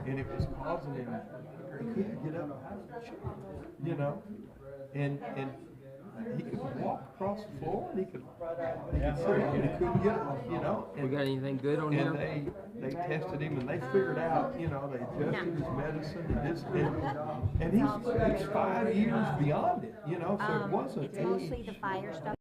and it was causing him, he couldn't get up out of the chair, you know, and he could walk across the floor and he could sit up and he couldn't get up, you know. We got anything good on here? And they tested him and they figured out, you know, they adjusted his medicine and his, and he's 5 years beyond it, you know, so it wasn't It's mostly the age. fire stuff.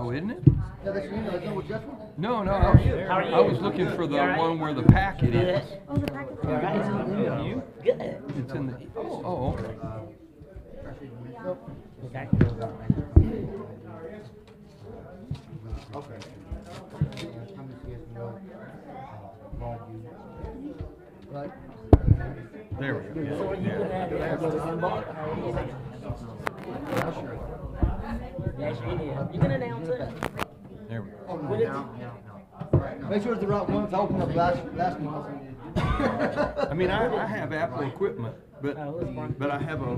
Oh, isn't it? Yeah, that's your email. Is that what Jeff wants? No, no, How are you? I was looking for the one where the packet is. Oh, the packet's All right. You? Good. It's in the, oh, okay. Okay. Okay. Right. There we go. So are you gonna have your inbox? Yes, you did. You can announce it. There we go. When it's, Make sure it's the right one. I opened up last month. I mean, I have Apple equipment, but Oh, it's fine. I have a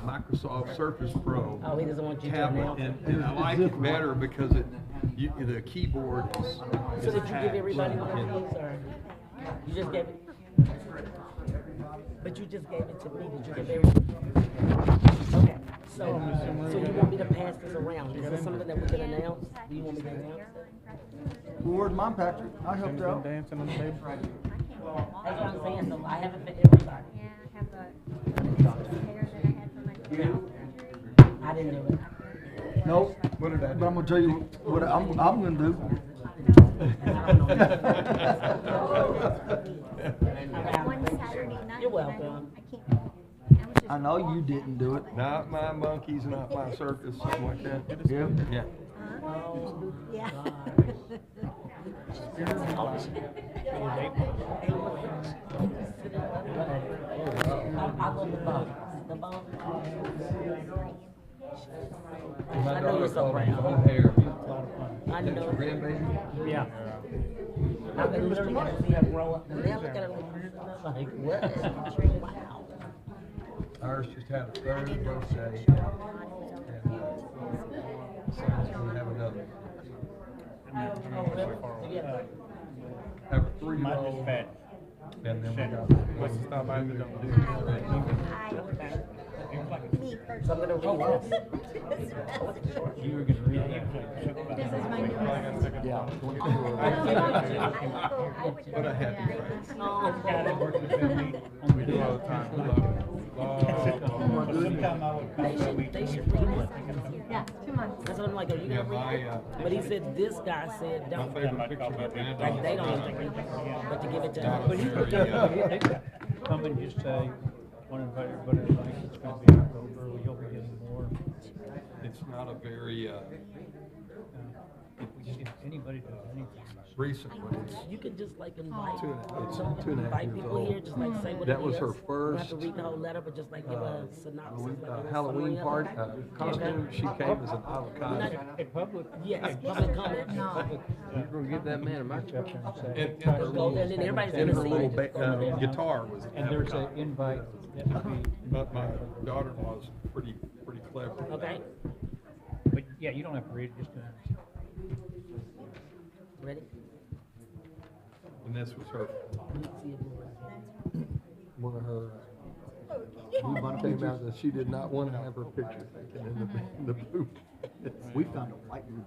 Microsoft Surface Pro Oh, he doesn't want you to tablet, announce it. and I like it better because the keyboard is. So did you give everybody one of these, or you just gave it? But you just gave it to me. Did you give everybody? Okay. So you want me to pass this around? Is there something that we can announce? Do you want me to announce it? Well, where's mine, Patrick? I helped out. Dancing on the table. That's what I'm saying. So I have it for everybody. Yeah, I have the hair that I had for my. No, I didn't do it. Nope. What did I But do? I'm gonna tell you what I'm gonna do. One Saturday night. You're welcome. I can't. I was just. I know you didn't do it. Not my monkeys, not my circus, something like that. Yeah. Yeah. Oh, Yeah. I love the bone. The bone. I know you're so proud. Hair. I know. Grandbaby? Yeah. I can literally get to see her grow up. And then look at her like, what? Wow. Ours just had a third birthday, and we have another. Have a 3-year-old. Mine is bad. And then we got. What's the stuff I don't do? Me first. So I'm gonna read this. You were gonna read it. This is my new one. Yeah. But I had to. Oh, God, I work with family. We do all the time. Sometime I would pass a week. they should read it. Yeah, 2 months. That's what I'm like, are you Yeah, gonna read it? But he said, this guy said, My don't. favorite picture of my Like, granddaughter. they don't even read it, but to give it to her. But Very, come and just say, want to invite everybody, like, it's gonna be October, you'll be getting more. It's not a very, If we just get anybody does anything. recent one. It's You could just like invite, it's some, 2.5 invite years people old. here, just like say what That it was is. her You don't have first, to read the whole letter, but just like give a synopsis. like a little Halloween summary of party, it. costume. She came as an avocado. Hey, public. Yes, public comment. You're gonna give that man a microphone. And And her Go there, and then everybody's and gonna her see little it. guitar was an there's an avocado. invite that would be. But my daughter-in-law's pretty clever. Okay, But yeah, you don't have to read it, just, ready? And this was her, Let's see if we're- one of her, came out that she did not want to have her picture taken in the booth. We found a white room.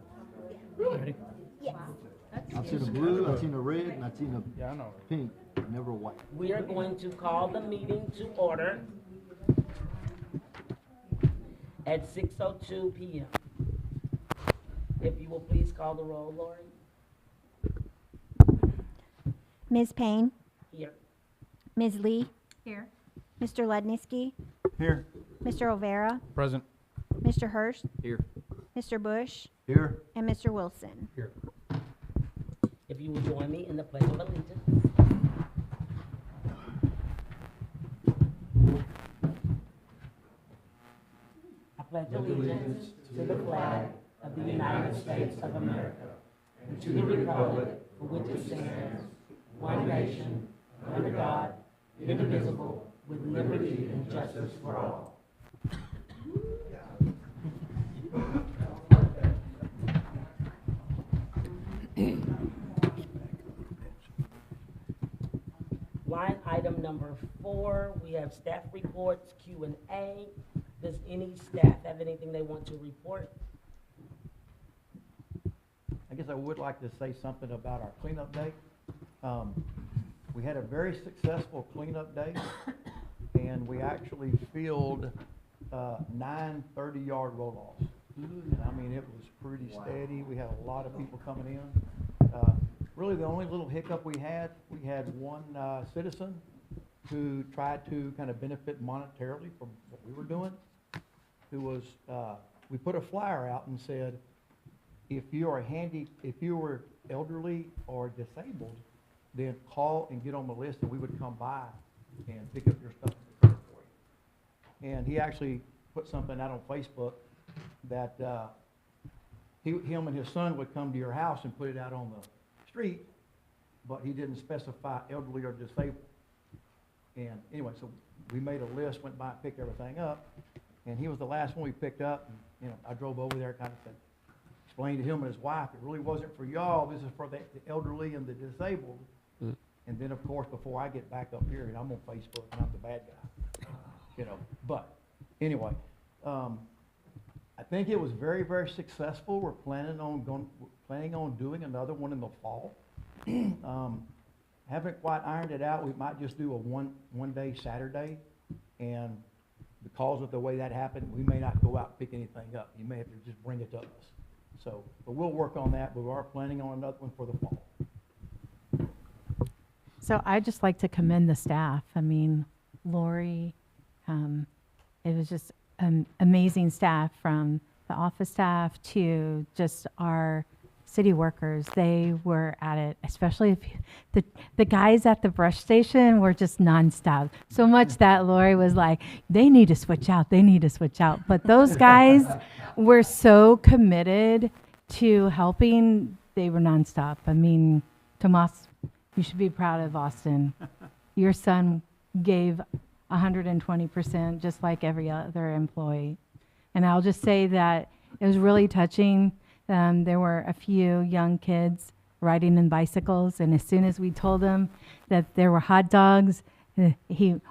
ready? Yes. I've seen a blue, I've seen a red, and I've seen a Yeah, I know. pink, but never a white. We are going to call the meeting to order at 6:02 PM. If you will please call the roll, Lori. Ms. Payne, Here. Ms. Lee, Here. Mr. Ledniski, Here. Mr. Olvera, Present. Mr. Hurst, Here. Mr. Bush, Here. and Mr. Wilson. Here. If you will join me in the pledge of allegiance. I pledge allegiance to the flag of the United States of America and to the republic for which it stands, one nation, under God, indivisible, with liberty and justice for all. Line item number 4, we have staff reports, Q&A. Does any staff have anything they want to report? I guess I would like to say something about our cleanup day. We had a very successful cleanup day, and we actually filled 9 30-yard roll-offs. And I mean, it was pretty steady. We had a lot of people coming in. Really, the only little hiccup we had one citizen who tried to kind of benefit monetarily from what we were doing, who was, we put a flyer out and said, if you were elderly or disabled, then call and get on the list and we would come by and pick up your stuff for you. And he actually put something out on Facebook that him and his son would come to your house and put it out on the street, but he didn't specify elderly or disabled. And anyway, so we made a list, went by and picked everything up, and he was the last one we picked up. And, I drove over there, kind of said, explained to him and his wife, it really wasn't for y'all, this is for the elderly and the disabled. And then, of course, before I get back up here, and I'm on Facebook, and I'm the bad guy, But anyway, I think it was very, very successful. We're planning on doing another one in the fall. Haven't quite ironed it out. We might just do a one-day Saturday, and because of the way that happened, we may not go out and pick anything up. You may have to just bring it to us. So, but we'll work on that. But we are planning on another one for the fall. So I'd just like to commend the staff. I mean, Lori, it was just amazing staff, from the office staff to just our city workers. They were at it, especially if the guys at the brush station were just nonstop. So much that Lori was like, they need to switch out. But those guys were so committed to helping. They were nonstop. I mean, Tomas, you should be proud of Austin. Your son gave 120%, just like every other employee. And I'll just say that it was really touching. There were a few young kids riding in bicycles, and as soon as we told them that there were hot dogs,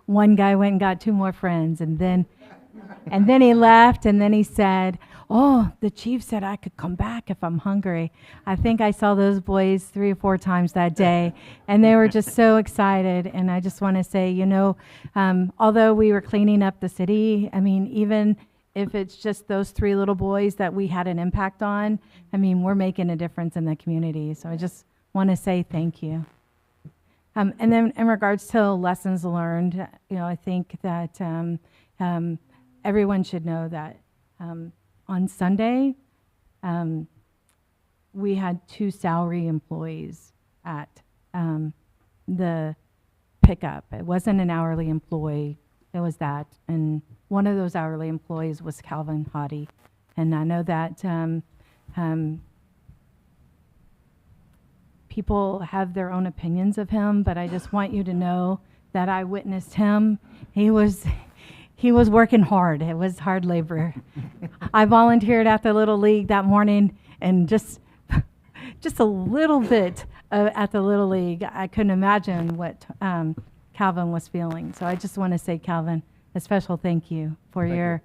one guy went and got 2 more friends, and then he left, and then he said, "Oh, the chief said I could come back if I'm hungry." I think I saw those boys 3 or 4 times that day, and they were just so excited. And I just want to say, although we were cleaning up the city, I mean, even if it's just those 3 little boys that we had an impact on, I mean, we're making a difference in the community. So I just want to say thank you. And then in regards to lessons learned, I think that everyone should know that on Sunday, we had 2 salary employees at the pickup. It wasn't an hourly employee, it was that. And one of those hourly employees was Calvin Hottie. And I know that people have their own opinions of him, but I just want you to know that I witnessed him. He was working hard. It was hard labor. I volunteered at the Little League that morning, and just a little bit at the Little League, I couldn't imagine what Calvin was feeling. So I just want to say, Calvin, a special thank you for your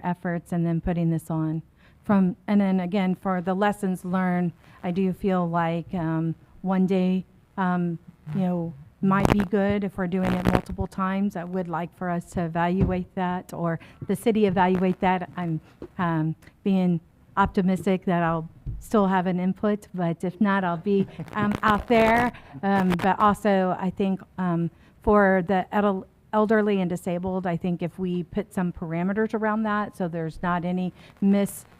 efforts and then putting this on. And then again, for the lessons learned, I do feel like one day, might be good if we're doing it multiple times. I would like for us to evaluate that, or the city evaluate that. I'm being optimistic that I'll still have an input, but if not, I'll be out there. But also, I think for the elderly and disabled, I think if we put some parameters around that, so there's not any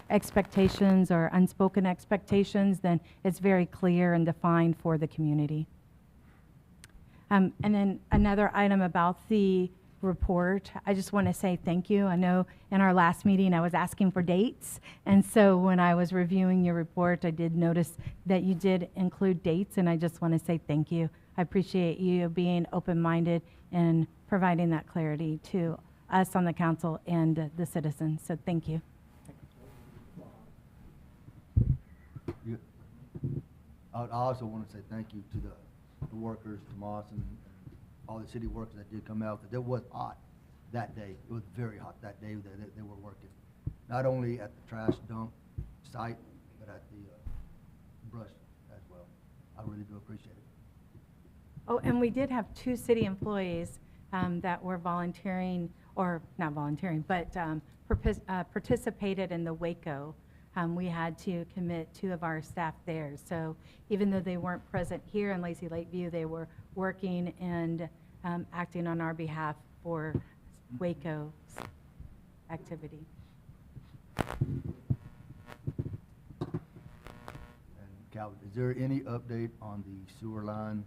expectations or unspoken expectations, then it's very clear and defined for the community. And then another item about the report, I just want to say thank you. I know in our last meeting I was asking for dates, and so when I was reviewing your report, I did notice that you did include dates, and I just want to say thank you. I appreciate you being open-minded and providing that clarity to us on the council and the citizens, so thank you. I also want to say thank you to the workers, Tomas, and all the city workers that did come out, because it was hot that day. It was very hot that day that they were working, not only at the trash dump site, but at the brush as well. I really do appreciate it. Oh, and we did have 2 city employees that were volunteering or not volunteering, but participated in the Waco. We had to commit 2 of our staff there. So even though they weren't present here in Lacy Lakeview, they were working and acting on our behalf for Waco's activity. And Calvin, is there any update on the sewer line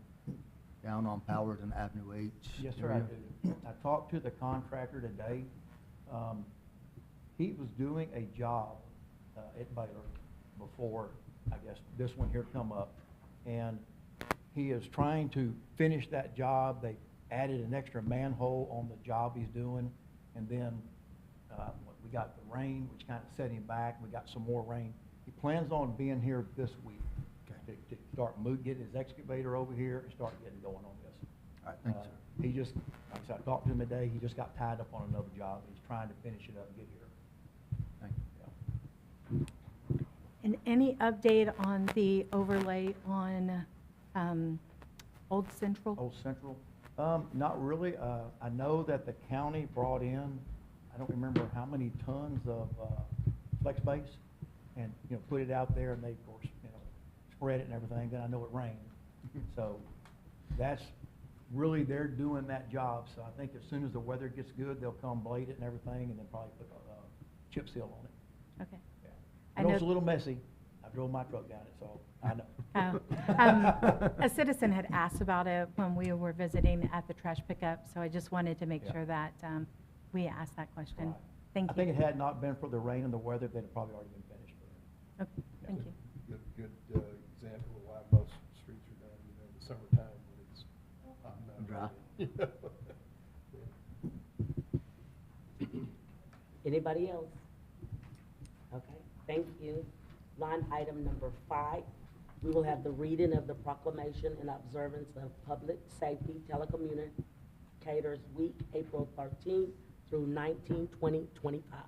down on Powers and Avenue H? Yes, sir, I area? do. I talked to the contractor today. He was doing a job at Baylor before, I guess, this one here come up. And he is trying to finish that job. They added an extra manhole on the job he's doing. And then we got the rain, which kind of set him back. We got some more rain. He plans on being here this week to start get his excavator over here and start getting going on this. All right, thank you, sir. He just, like I said, I talked to him today. He just got tied up on another job. He's trying to finish it up and get here. Thank you. Yeah. And any update on the overlay on Old Central? Old Central? Not really. I know that the county brought in, I don't remember how many tons of flex base and, put it out there, and they, of course, spread it and everything. Then I know it rained. So that's really, they're doing that job. So I think as soon as the weather gets good, they'll come blade it and everything, and then probably put a chip seal on it. Okay. Yeah. I I know know- it's a little messy. I drove my truck down it, so I know. A citizen had asked about it when we were visiting at the trash pickup, so I just wanted to make Yeah. sure that we asked that question. Right. Thank I think you. it had not been for the rain and the weather, they'd have probably already been finished. Okay, thank you. Good example of why most streets are done, in the summertime when it's hot and Dry. Anybody else? Okay, thank you. Line item number 5, we will have the reading of the proclamation and observance of Public Safety Telecommunicators Week, April 13th through 19, 2025.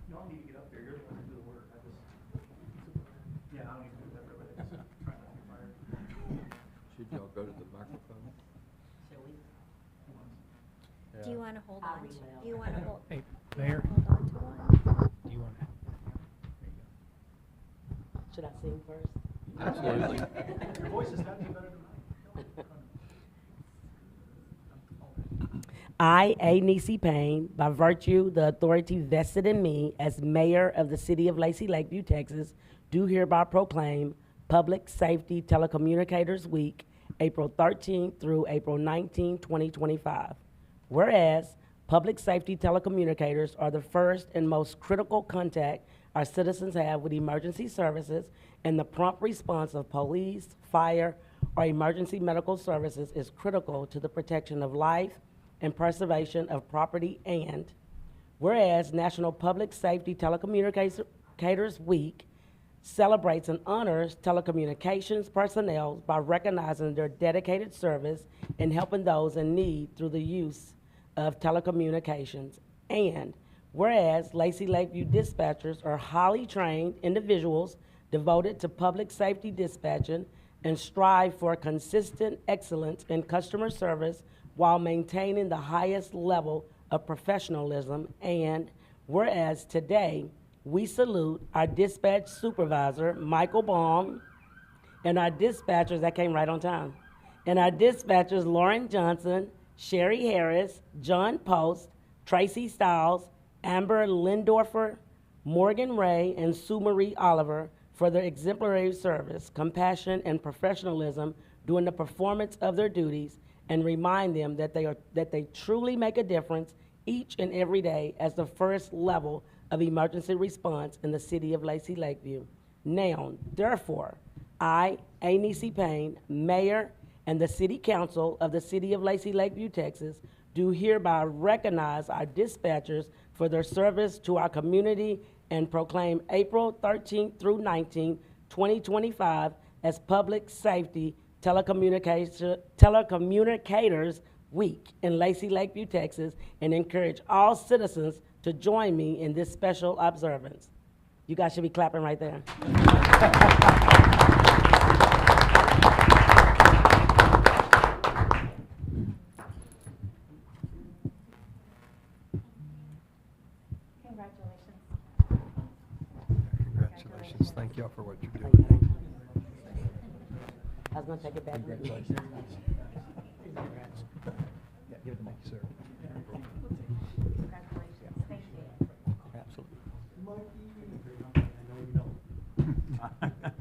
Y'all need to get up there, you're the ones who do the work, yeah, I don't need to do that really, I just try not to get fired. Should y'all go to the microphone? Shall we? Do you want to hold I'll on? read it out. Do you want to hold? Hey, Mayor, Hold on to one? do you want to? Should I sing first? Absolutely. Your voice has got to be better than mine. I, A. Nisi Payne, by virtue the authority vested in me as mayor of the city of Lacy Lakeview, Texas, do hereby proclaim Public Safety Telecommunicators Week, April 13th through April 19, 2025. Whereas public safety telecommunicators are the first and most critical contact our citizens have with emergency services, and the prompt response of police, fire, or emergency medical services is critical to the protection of life and preservation of property. And whereas National Public Safety Telecommunicators Week celebrates and honors telecommunications personnel by recognizing their dedicated service in helping those in need through the use of telecommunications. And whereas Lacy Lakeview dispatchers are highly trained individuals devoted to public safety dispatching and strive for consistent excellence in customer service while maintaining the highest level of professionalism. And whereas today we salute our dispatch supervisor, Michael Baum, and our dispatchers, that came right on time, and our dispatchers, Lauren Johnson, Sherry Harris, John Post, Tracy Stiles, Amber Lindorfer, Morgan Ray, and Sue Marie Oliver for their exemplary service, compassion, and professionalism during the performance of their duties, and remind them that they truly make a difference each and every day as the first level of emergency response in the city of Lacy Lakeview. Now, therefore, I, A. Nisi Payne, Mayor, and the City Council of the City of Lacy Lakeview, Texas, do hereby recognize our dispatchers for their service to our community and proclaim April 13th through 19th, 2025 as Public Safety Telecommunicators Week in Lacy Lakeview, Texas, and encourage all citizens to join me in this special observance. You guys should be clapping right there. Congratulations. Thank y'all for what you're Thank doing. you. I was gonna take it back. Congratulations. Yeah, give it to me, sir. Absolutely.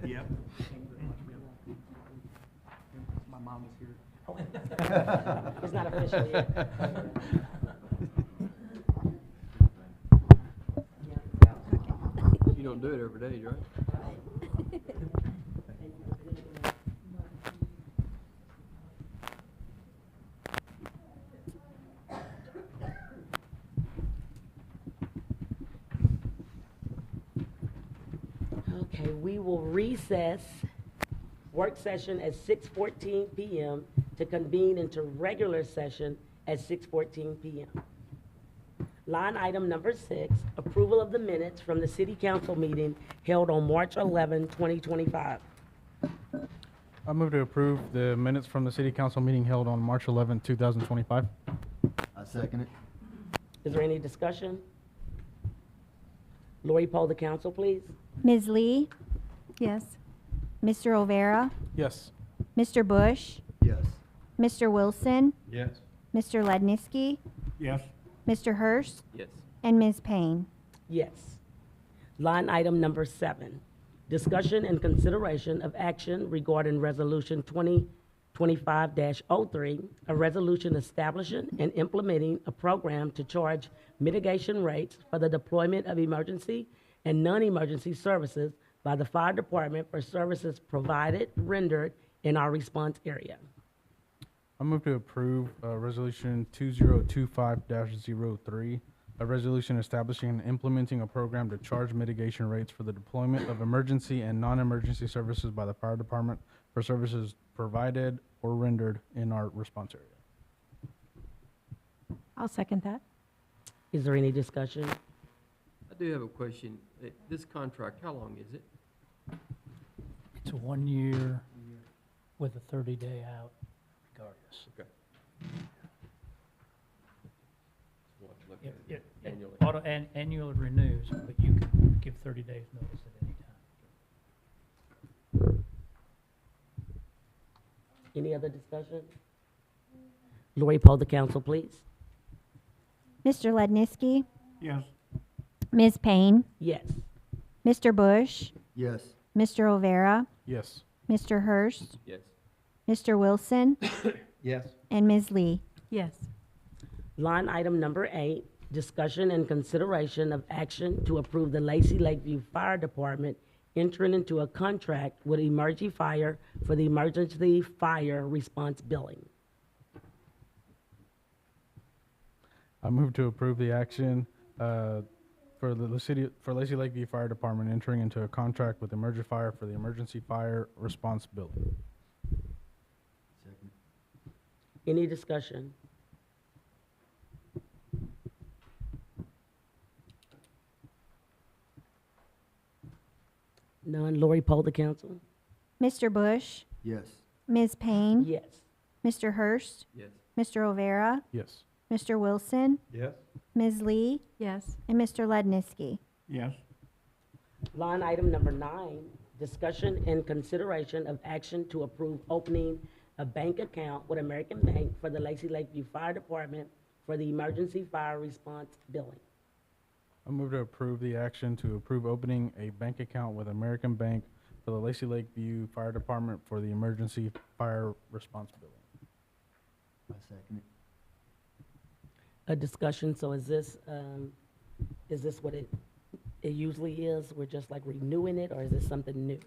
Yep. My mom is here. It's not official yet. You don't do it every day, right? Okay, we will recess work session at 6:14 PM to convene into regular session at 6:14 PM. Line item number 6, approval of the minutes from the city council meeting held on March 11, 2025. I move to approve the minutes from the city council meeting held on March 11, 2025. I second it. Is there any discussion? Lori, poll the council, please. Ms. Lee, Yes. Mr. Olvera, Yes. Mr. Bush, Yes. Mr. Wilson, Yes. Mr. Ledniski, Yes. Mr. Hurst, Yes. and Ms. Payne. Yes. Line item number 7, discussion and consideration of action regarding Resolution 2025-03, a resolution establishing and implementing a program to charge mitigation rates for the deployment of emergency and non-emergency services by the fire department for services provided, rendered in our response area. I move to approve Resolution 2025-03, a resolution establishing and implementing a program to charge mitigation rates for the deployment of emergency and non-emergency services by the fire department for services provided or rendered in our response area. I'll second that. Is there any discussion? I do have a question. This contract, how long is it? It's a 1 year with a 30-day out regardless. Okay. We'll have to look at It it annually. annual renews, but you can give 30 days notice at any time. Any other discussion? Lori, poll the council, please. Mr. Ledniski, Yes. Ms. Payne, Yes. Mr. Bush, Yes. Mr. Olvera, Yes. Mr. Hurst, Yes. Mr. Wilson, Yes. and Ms. Lee. Yes. Line item number 8, discussion and consideration of action to approve the Lacy Lakeview Fire Department entering into a contract with Emergency Fire for the emergency fire response billing. I move to approve the action for Lacy Lakeview Fire Department entering into a contract with Emergency Fire for the emergency fire response billing. Second. Any discussion? None. Lori, poll the council. Mr. Bush, Yes. Ms. Payne, Yes. Mr. Hurst, Yes. Mr. Olvera, Yes. Mr. Wilson, Yes. Ms. Lee, Yes. and Mr. Ledniski. Yes. Line item number 9, discussion and consideration of action to approve opening a bank account with American Bank for the Lacy Lakeview Fire Department for the emergency fire response billing. I move to approve the action to approve opening a bank account with American Bank for the Lacy Lakeview Fire Department for the emergency fire response billing. I second it. A discussion, so is this what it usually is? We're just like renewing it, or is this something new?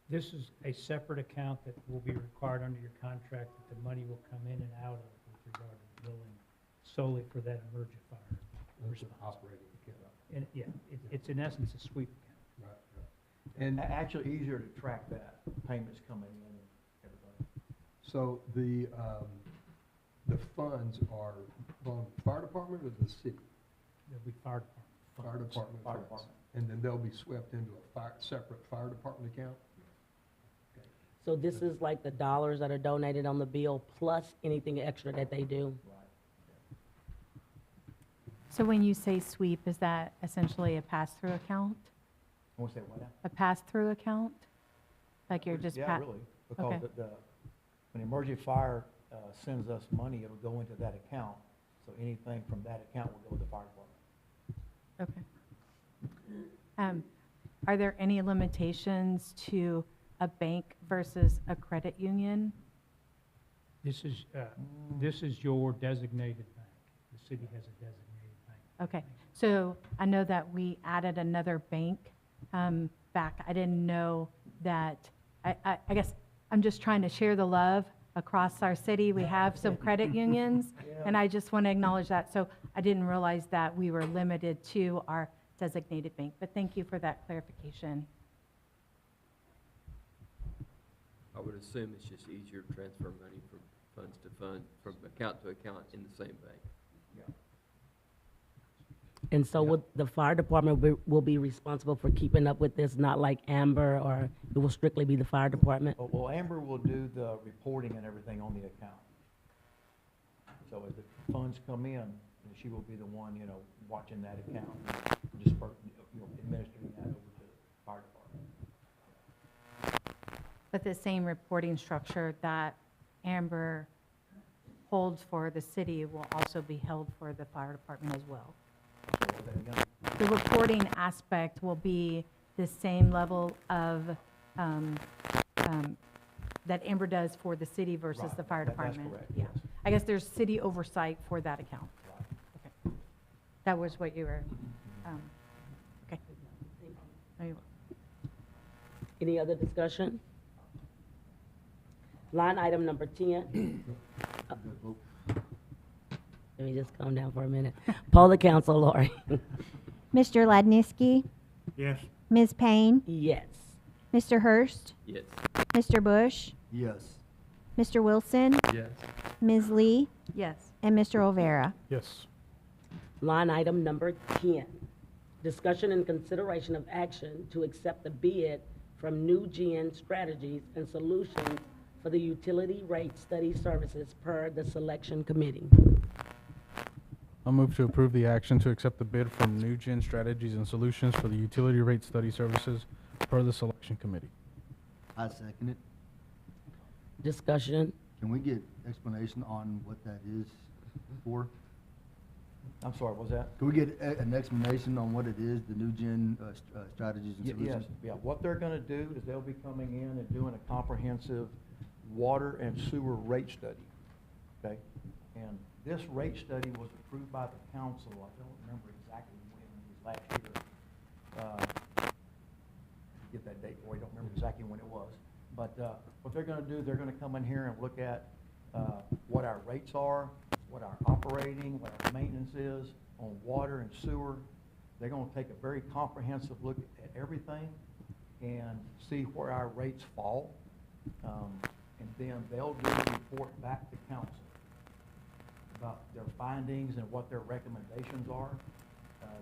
This is a separate account that will be required under your contract that the money will come in and out of with regard to the billing solely for that emergency fire response. Operating account. And, yeah, it's in essence a sweep account. And actually easier to track that, payments coming in and everything. So the funds are from fire department or the city? It'll be fire department Fire department Fire funds. department. And then they'll be swept into a separate fire department account? So this is like the dollars that are donated on the bill plus anything extra that they do? So when you say sweep, is that essentially a pass-through account? I want to say what now? A pass-through account? Like you're just Yeah, really, because Okay. when emergency fire sends us money, it'll go into that account. So anything from that account will go to the fire department. Okay. Are there any limitations to a bank versus a credit union? This is your designated bank. The city has a designated bank. Okay, so I know that we added another bank back. I didn't know that, I guess I'm just trying to share the love across our city. We have some credit unions, and I just want to acknowledge that. So I didn't realize that we were limited to our designated bank, but thank you for that clarification. I would assume it's just easier to transfer money from funds to fund, from account to account in the same bank. And so would the fire department will be responsible for keeping up with this, not like Amber, or it will strictly be the fire department? Well, Amber will do the reporting and everything on the account. So as the funds come in, then she will be the one, watching that account, administering that over to the fire department. But the same reporting structure that Amber holds for the city will also be held for the fire department as well. So then again, The reporting aspect will be the same level of, that Amber does for the city versus Right, the fire that's department. correct, Yeah. yes. I guess there's city oversight for that account. right. Okay. That was what you were, okay. Oh, you're welcome. Any other discussion? Line item number 10. Let me just calm down for a minute. Poll the council, Lori. Mr. Ladniski, Yes. Ms. Payne, Yes. Mr. Hurst, Yes. Mr. Bush, Yes. Mr. Wilson, Yes. Ms. Lee, Yes. and Mr. Olvera. Yes. Line item number 10. Discussion and consideration of action to accept the bid from New Gen Strategies and Solutions for the utility rate study services per the selection committee. I'll move to approve the action to accept the bid from New Gen Strategies and Solutions for the utility rate study services per the selection committee. I second it. Discussion. Can we get explanation on what that is for? I'm sorry, what was that? Can we get an explanation on what it is, the new gen strategies and Yes, solutions? yeah. What they're gonna do is they'll be coming in and doing a comprehensive water and sewer rate study, okay? And this rate study was approved by the council, I don't remember exactly when, it was last year. Get that date for you, I don't remember exactly when it was. But what they're gonna do, they're gonna come in here and look at what our rates are, what our operating, what our maintenance is on water and sewer. They're gonna take a very comprehensive look at everything and see where our rates fall. And then they'll do a report back to council about their findings and what their recommendations are.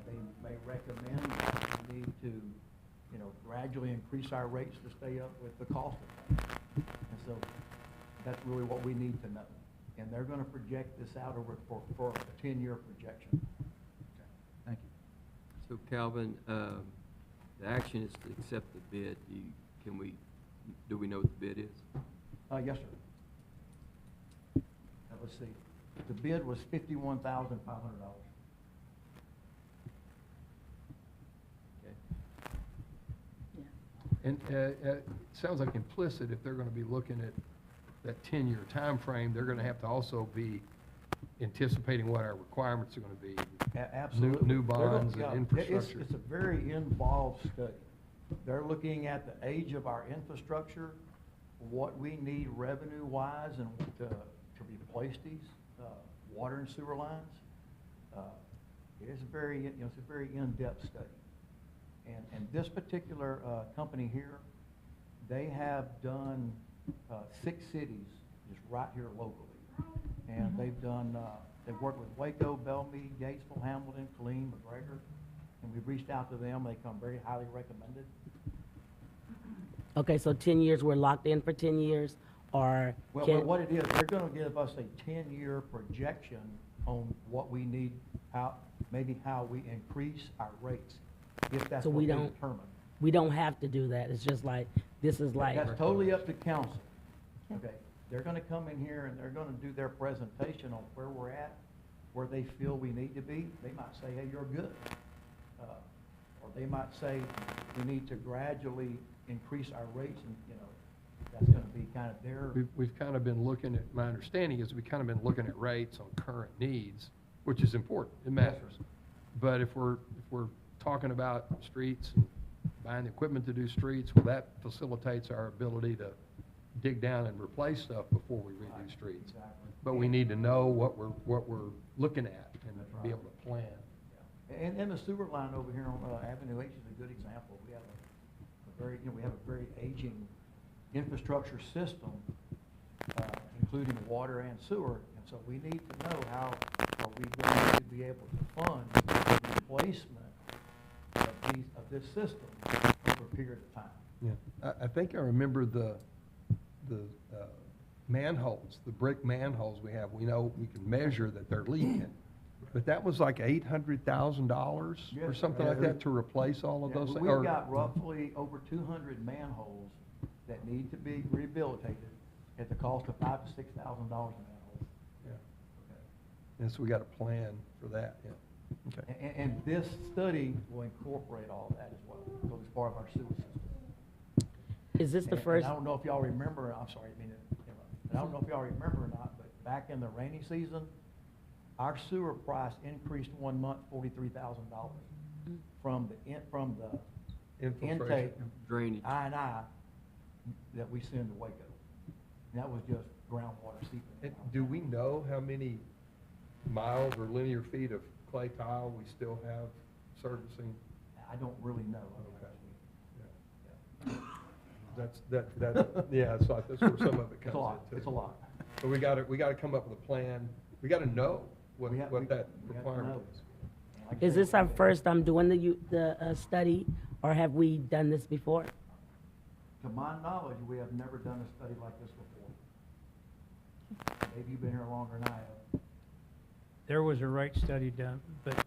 They may recommend that we need to, gradually increase our rates to stay up with the cost of things. And so that's really what we need to know. And they're gonna project this out over for a 10-year projection. Thank you. So Calvin, the action is to accept the bid. Do we know what the bid is? Yes, sir. Let's see. The bid was $51,500. Okay. And it sounds like implicit, if they're going to be looking at that 10-year time frame, they're going to have to also be anticipating what our requirements are going to be. Absolutely. New They're gonna- bonds and yeah, infrastructure. It's a very involved study. They're looking at the age of our infrastructure, what we need revenue-wise and to replace these water and sewer lines. It's a very in-depth study. And this particular company here, they have done 6 cities just right here locally. And they've worked with Waco, Bellmead, Gatesville, Hamilton, Killeen, McGregor. and we've reached out to them, they come very highly recommended. Okay, so 10 years, we're locked in for 10 years, or Well, can, but what it is, they're gonna give us a 10-year projection on what we need, maybe how we increase our rates, if that's So what we they don't- determine. we don't have to do that, it's just like, this is like, That's totally up to council. Okay, they're gonna come in here and they're gonna do their presentation on where we're at, where they feel we need to be. They might say, hey, you're good. Or they might say, we need to gradually increase our rates, and, you know, that's gonna be kind of their. We've kind of been looking at, my understanding is we've kind of been looking at rates on current needs, which is important, it matters. But if we're talking about streets and buying the equipment to do streets, well, that facilitates our ability to dig down and replace stuff before we redo streets. Exactly. But we need to know what we're looking at and be able to plan. And the sewer line over here on Avenue H is a good example. We have a very, we have a very aging infrastructure system, including water and sewer. And so we need to know how are we going to be able to fund the replacement of this system over a period of time. Yeah, I think I remember the manholes, the brick manholes we have. We know we can measure that they're leaking. But that was like $800,000 or Yes, something like that to replace all of Yeah, those things? we've got roughly over 200 manholes that need to be rehabilitated at the cost of $5,000 to $6,000 a manhole. Yeah. And so we got a plan for that, yeah. Okay. And this study will incorporate all that as well, because it's part of our sewer system. is this the And first? I don't know if y'all remember, I'm sorry, I mean, I don't know if y'all remember or not, but back in the rainy season, our sewer price increased 1 month $43,000 from the Infiltration. intake, Drainage. I that we send to Waco. And that was just groundwater seeping. And do we know how many miles or linear feet of clay tile we still have servicing? I don't really know. Okay. Yeah, so that's where some of it It's comes a lot, into. it's a lot. But we gotta come up with a plan. We gotta know what We have- that we have to requirement know. is. Like I Is said, this our first time doing the study, or have we done this before? To my knowledge, we have never done a study like this before. Maybe you've been here longer than I have. There was a rate study done, but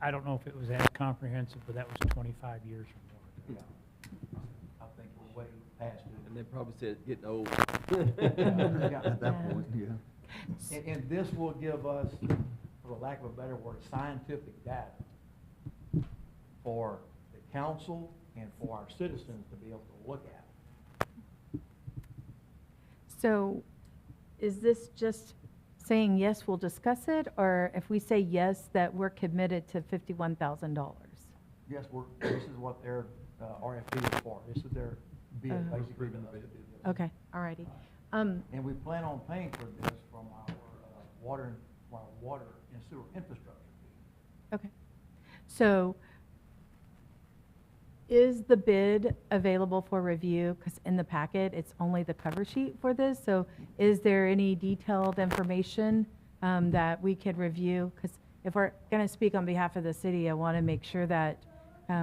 I don't know if it was as comprehensive, but that was 25 years or more. Yeah. I think we're way past it. And they probably said it's getting old. Yeah. At that point, yeah. And this will give us, for the lack of a better word, scientific data for the council and for our citizens to be able to look at. So is this just saying, yes, we'll discuss it? Or if we say yes, that we're committed to $51,000? Yes, this is what their RFP is for. This is their bid, Uh-huh. basically. Okay, all righty. And we plan on paying for this from our water and sewer infrastructure. Okay. So is the bid available for review? Because in the packet, it's only the cover sheet for this. So is there any detailed information that we could review? Because if we're going to speak on behalf of the city, I want to make sure that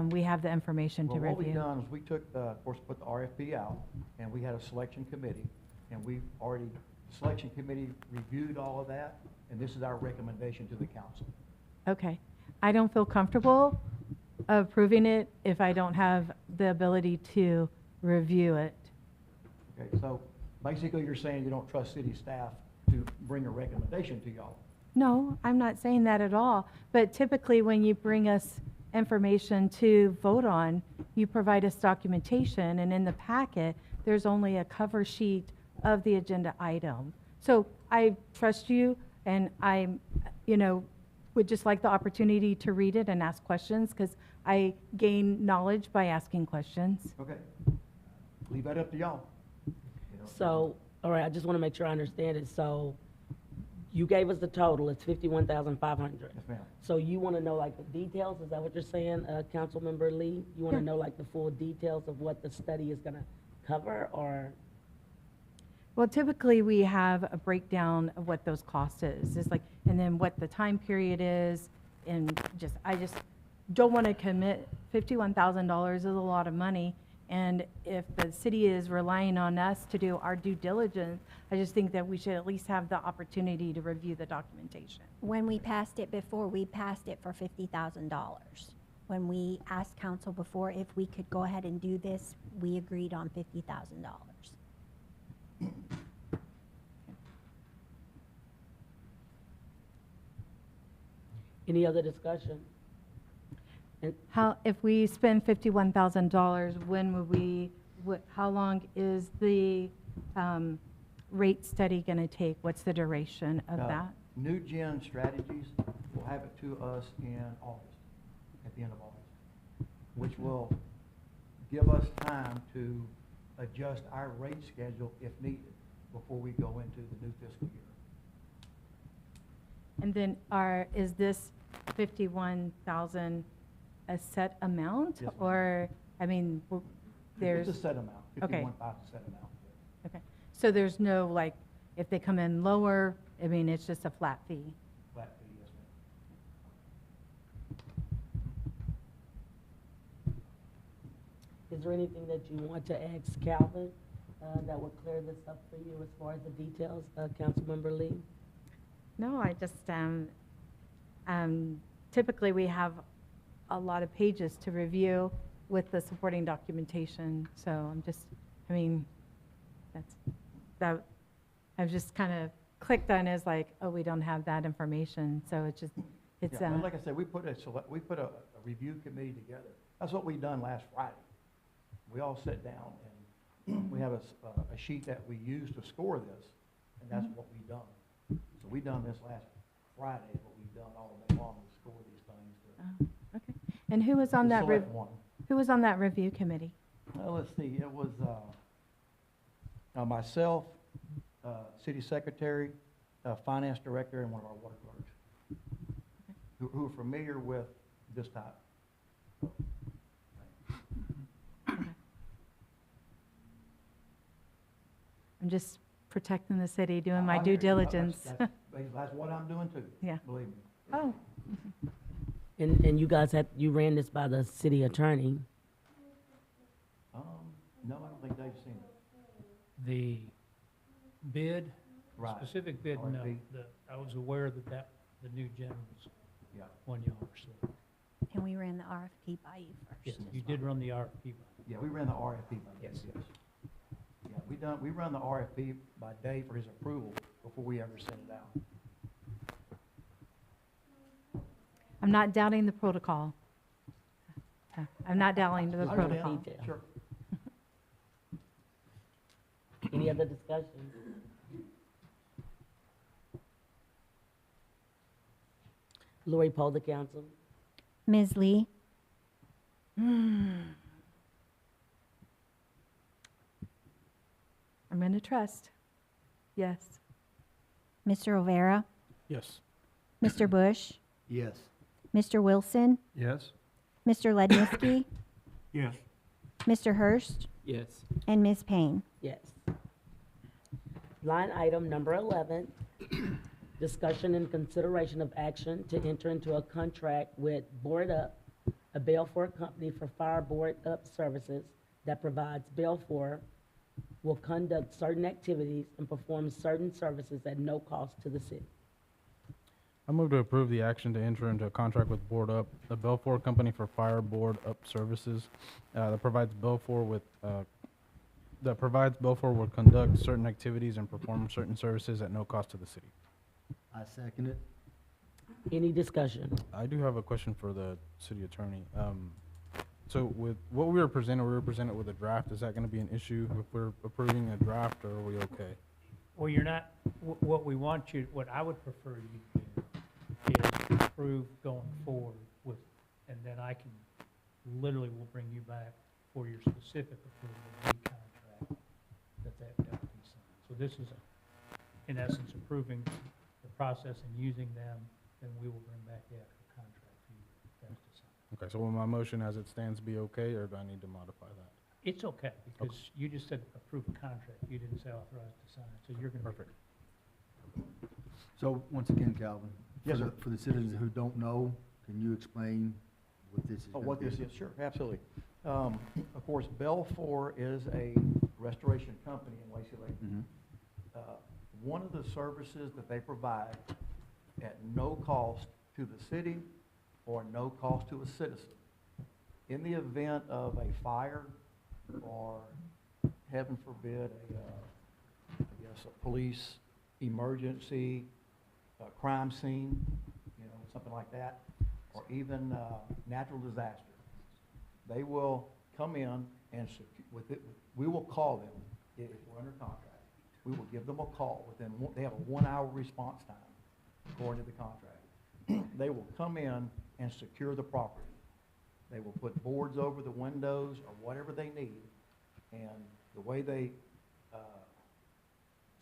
we have the information to Well, what we've review. done is we took, of course, put the RFP out, and we had a selection committee, and the selection committee reviewed all of that, and this is our recommendation to the council. Okay. I don't feel comfortable approving it if I don't have the ability to review it. Okay, so basically you're saying you don't trust city staff to bring a recommendation to y'all. No, I'm not saying that at all. But typically, when you bring us information to vote on, you provide us documentation, and in the packet, there's only a cover sheet of the agenda item. So I trust you, and I, would just like the opportunity to read it and ask questions, because I gain knowledge by asking questions. Okay, leave that up to y'all. So, all right, I just want to make sure I understand it. So you gave us the total, it's 51,500. Yes, ma'am. So you want to know like the details, is that what you're saying, Councilmember Lee? You want to Yeah. know like the full details of what the study is going to cover, or? Well, typically, we have a breakdown of what those costs is. It's like, and then what the time period is, and don't want to commit, $51,000 is a lot of money. And if the city is relying on us to do our due diligence, I just think that we should at least have the opportunity to review the documentation. When we passed it before, we passed it for $50,000. When we asked council before if we could go ahead and do this, we agreed on $50,000. Any other discussion? And How, if we spend $51,000, when would we, how long is the rate study going to take? What's the duration of that? New Gen Strategies will have it to us in August, at the end of August, which will give us time to adjust our rate schedule if needed before we go into the new fiscal year. And then is this 51,000 a set amount? Yes, ma'am. Or, I mean, there's, It's a set amount, Okay. 51.5 is a set amount. okay. So there's no, like, if they come in lower, I mean, it's just a flat fee? Flat fee, yes, ma'am. is there anything that you want to ask Calvin that would clear this up for you as far as the details, Councilmember Lee? No, I just, typically we have a lot of pages to review with the supporting documentation. So I'm just, I mean, I've just kind of clicked on as like, oh, we don't have that information. So it's just, it's, Yeah, and like I said, we put a review committee together. That's what we done last Friday. We all sat down and we have a sheet that we use to score this, and that's what we done. So we done this last Friday, but we've done all day long to score these things. okay. And who was on To that, select one. who was on that review committee? Well, let's see, it was myself, city secretary, finance director, and one of our water clerks, who are familiar with this type. I'm just protecting the city, doing I my hear due you. diligence. That's what I'm doing too. Yeah. Believe me. Oh, And you guys you ran this by the city attorney. No, I don't think they've seen it. The bid, Right. specific bid, no. RFP. I was aware that the new gen was Yeah. one y'all were selecting. And we ran the RFP by you first. Yes, as you well. did run the RFP. Yeah, we ran the RFP by Yes. Dave, Yeah, we run the RFP by Dave for his approval before we ever send it out. I'm not doubting the protocol. I'm not doubting the I understand. protocol. Detail. Sure. Any other discussion? Lori, poll the council. Ms. Lee, I'm going to trust. Yes. Mr. Rivera, Yes. Mr. Bush, Yes. Mr. Wilson, Yes? Mr. Ledniski, Yes. Mr. Hurst, Yes. and Ms. Payne. Yes. Line item number 11, discussion and consideration of action to enter into a contract with Board Up, a Belfour company for fire board up services that provides Belfour will conduct certain activities and perform certain services at no cost to the city. I move to approve the action to enter into a contract with Board Up, the Belfour Company for Fire Board Up Services, that provides Belfour will conduct certain activities and perform certain services at no cost to the city. I second it. Any discussion? I do have a question for the city attorney. So with what we were presented with a draft. Is that going to be an issue if we're approving a draft, or are we okay? Well, you're not, what I would prefer you to do is approve going forward with, and then I can, literally will bring you back for your specific approval of the contract that deputy signed. So this is, in essence, approving the process and using them, then we will bring back the actual contract for you guys to sign. Okay, so will my motion as it stands be okay, or do I need to modify that? It's okay, because you just said approve a contract, you didn't say authorized to sign, so you're gonna. Perfect. So once again, Calvin, Yes, sir. for the citizens who don't know, can you explain what this is Oh, gonna what be? this is, sure, absolutely. Of course, Belfour is a restoration company in Lacy Lakeview. Mhm. One of the services that they provide at no cost to the city or no cost to a citizen, in the event of a fire or, heaven forbid, I guess, a police emergency, a crime scene, something like that, or even natural disaster, they will come in and we will call them if we're under contract. We will give them a call they have a 1-hour response time according to the contract. They will come in and secure the property. They will put boards over the windows or whatever they need, and the way they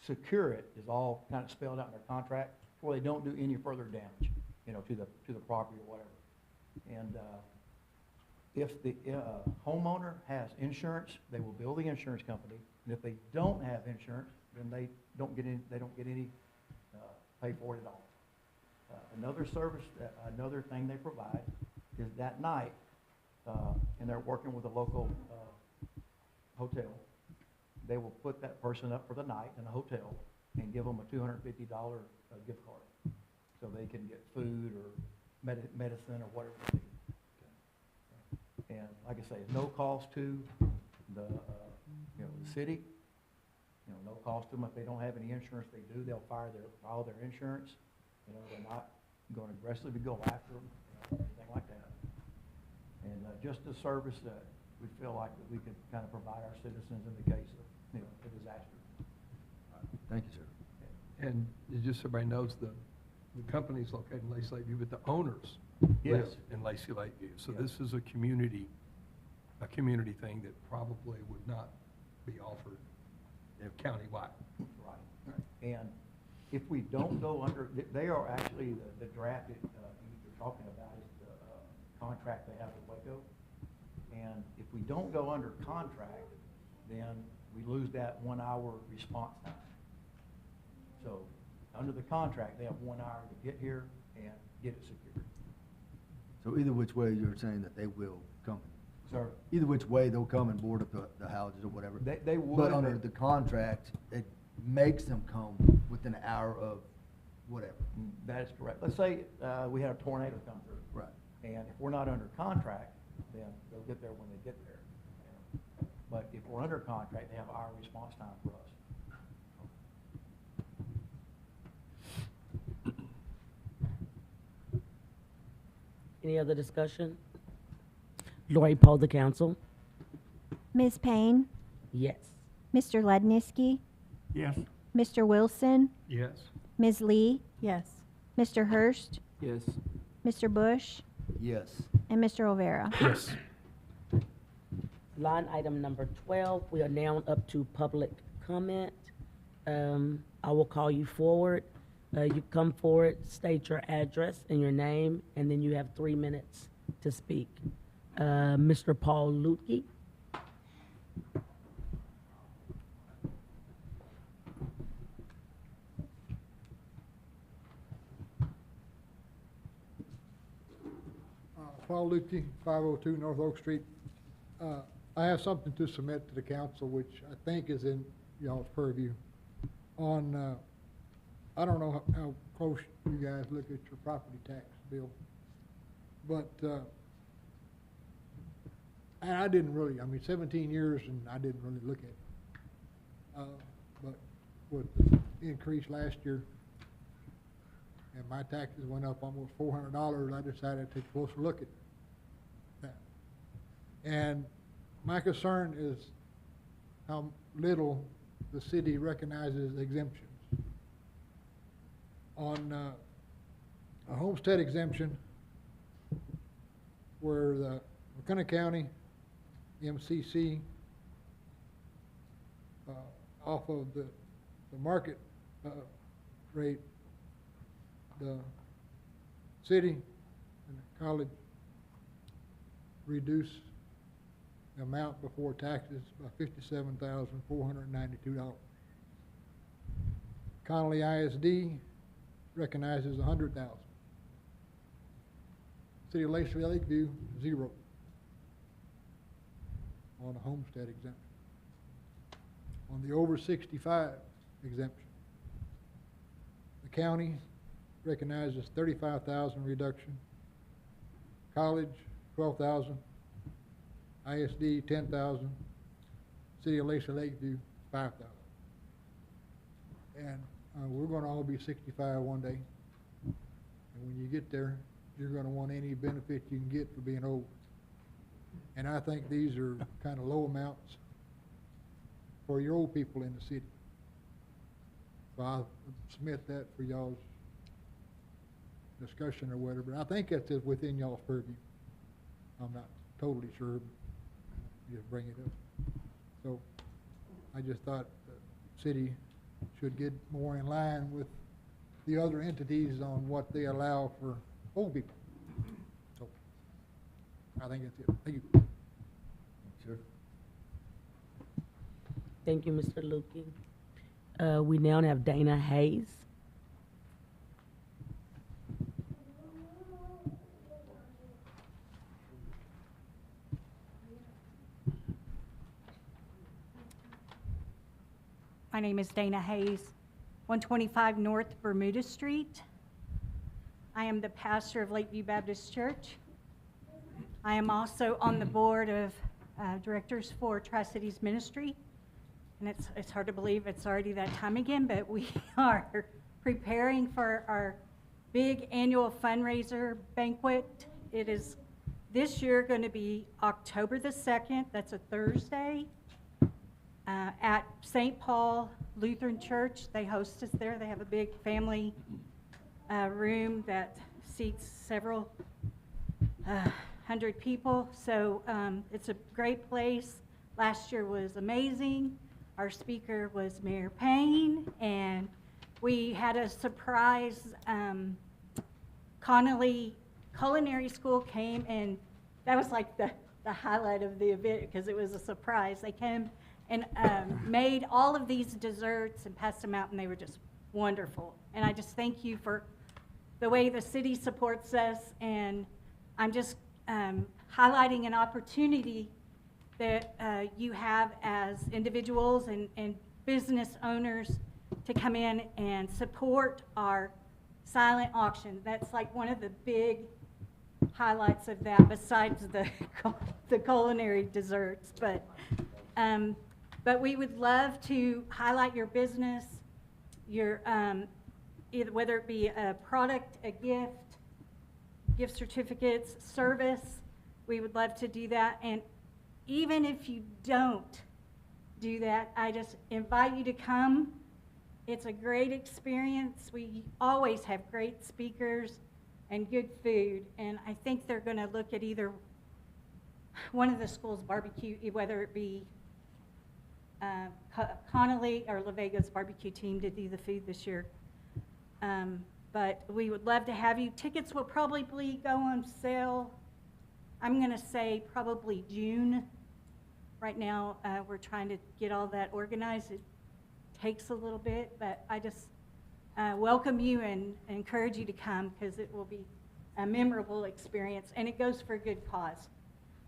secure it is all kind of spelled out in their contract, where they don't do any further damage, to the property or whatever. And if the homeowner has insurance, they will bill the insurance company, and if they don't have insurance, then they don't get any pay for it at all. Another service, another thing they provide is that night, and they're working with a local hotel, they will put that person up for the night in a hotel and give them a $250 gift card, so they can get food or medicine or whatever they need. And like I say, it's no cost to the city, no cost to them. If they don't have any insurance, they'll file their insurance. They're not going to aggressively go after them, anything like that. And just a service that we feel like that we could kind of provide our citizens in the case of, a disaster. Thank you, sir. And just so everybody knows, the company's located in Lacy Lakeview, but the owners Yes. live in Lacy Lakeview. So Yes. this is a community thing that probably would not be offered countywide. Right. And if we don't go under, they are actually the draft that you're talking about is the contract they have with Waco. And if we don't go under contract, then we lose that 1-hour response time. So under the contract, they have 1 hour to get here and get it secured. So either which way, you're saying that they will come? Sir? Either which way, they'll come and board up the houses or whatever? They would. But under the contract, it makes them come within an hour of whatever? That is correct. Let's say we had a tornado come through. Right. And if we're not under contract, then they'll get there when they get there. But if we're under contract, they have our response time for us. Any other discussion? Lori, poll the council. Ms. Payne, Yes. Mr. Ledniski, Yes. Mr. Wilson, Yes. Ms. Lee, Yes. Mr. Hurst, Yes. Mr. Bush, Yes. and Mr. Olvera. Yes. Line item number 12, we are now up to public comment. I will call you forward. You come forward, state your address and your name, and then you have 3 minutes to speak. Mr. Paul Lutke. Paul Lutke, 502 North Oak Street. I have something to submit to the council, which I think is in y'all's purview. On, I don't know how close you guys look at your property tax bill, but, and I didn't really, 17 years and I didn't really look at it. But with the increase last year, and my taxes went up almost $400, I decided to take a closer look at that. And my concern is how little the city recognizes exemptions. On a homestead exemption, where the McKenna County, MCC, off of the market rate, the city and the college reduce the amount before taxes by $57,492. Connolly ISD recognizes $100,000. City of Lacy Lakeview, 0 on the homestead exemption. On the over 65 exemption, the county recognizes 35,000 reduction, college 12,000, ISD 10,000, City of Lacy Lakeview 5,000. And we're gonna all be 65 one day. And when you get there, you're gonna want any benefit you can get for being old. And I think these are kind of low amounts for your old people in the city. So I'll submit that for y'all's discussion or whatever, but I think that's within y'all's purview. I'm not totally sure, but just bring it up. So I just thought the city should get more in line with the other entities on what they allow for old people. So I think that's it. Thank you. Sure. Thank you, Mr. Lukey. We now have Dana Hayes. My name is Dana Hayes, 125 North Bermuda Street. I am the pastor of Lakeview Baptist Church. I am also on the board of directors for Tri-Cities Ministry. And it's hard to believe it's already that time again, but we are preparing for our big annual fundraiser banquet. It is this year going to be October the 2nd, that's a Thursday, at St. Paul Lutheran Church. They host us there. They have a big family room that seats several hundred people. So it's a great place. Last year was amazing. Our speaker was Mayor Payne, and we had a surprise. Connolly Culinary School came, and that was like the highlight of the event because it was a surprise. They came and made all of these desserts and passed them out, and they were just wonderful. And I just thank you for the way the city supports us, and I'm just highlighting an opportunity that you have as individuals and business owners to come in and support our silent auction. That's like one of the big highlights of that, besides the culinary desserts. But we would love to highlight your business, your either whether it be a product, a gift certificates, service. We would love to do that. And even if you don't do that, I just invite you to come. It's a great experience. We always have great speakers and good food. And I think they're going to look at either one of the schools' barbecue, whether it be Connolly or La Vega's barbecue team to do the food this year. But we would love to have you. Tickets will probably go on sale, I'm going to say probably June. Right now, we're trying to get all that organized. It takes a little bit, but I just welcome you and encourage you to come because it will be a memorable experience, and it goes for a good cause.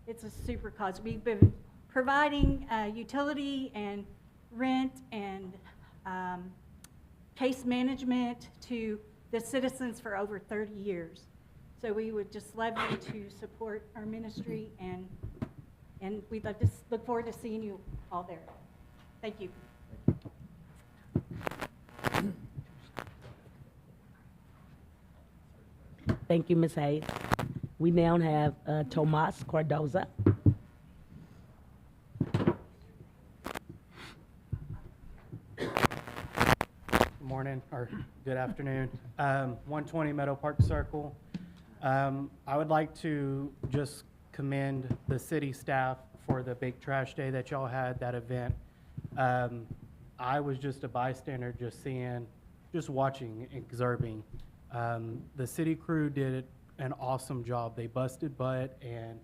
It's a super cause. We've been providing utility and rent and case management to the citizens for over 30 years. So we would just love you to support our ministry, and we'd love to look forward to seeing you all there. Thank you. Thank you, Ms. Hayes. We now have Tomas Cardoza. Good morning, or good afternoon. 120 Meadow Park Circle. I would like to just commend the city staff for the big trash day that y'all had, that event. I was just a bystander, just watching, observing. The city crew did an awesome job. They busted butt, and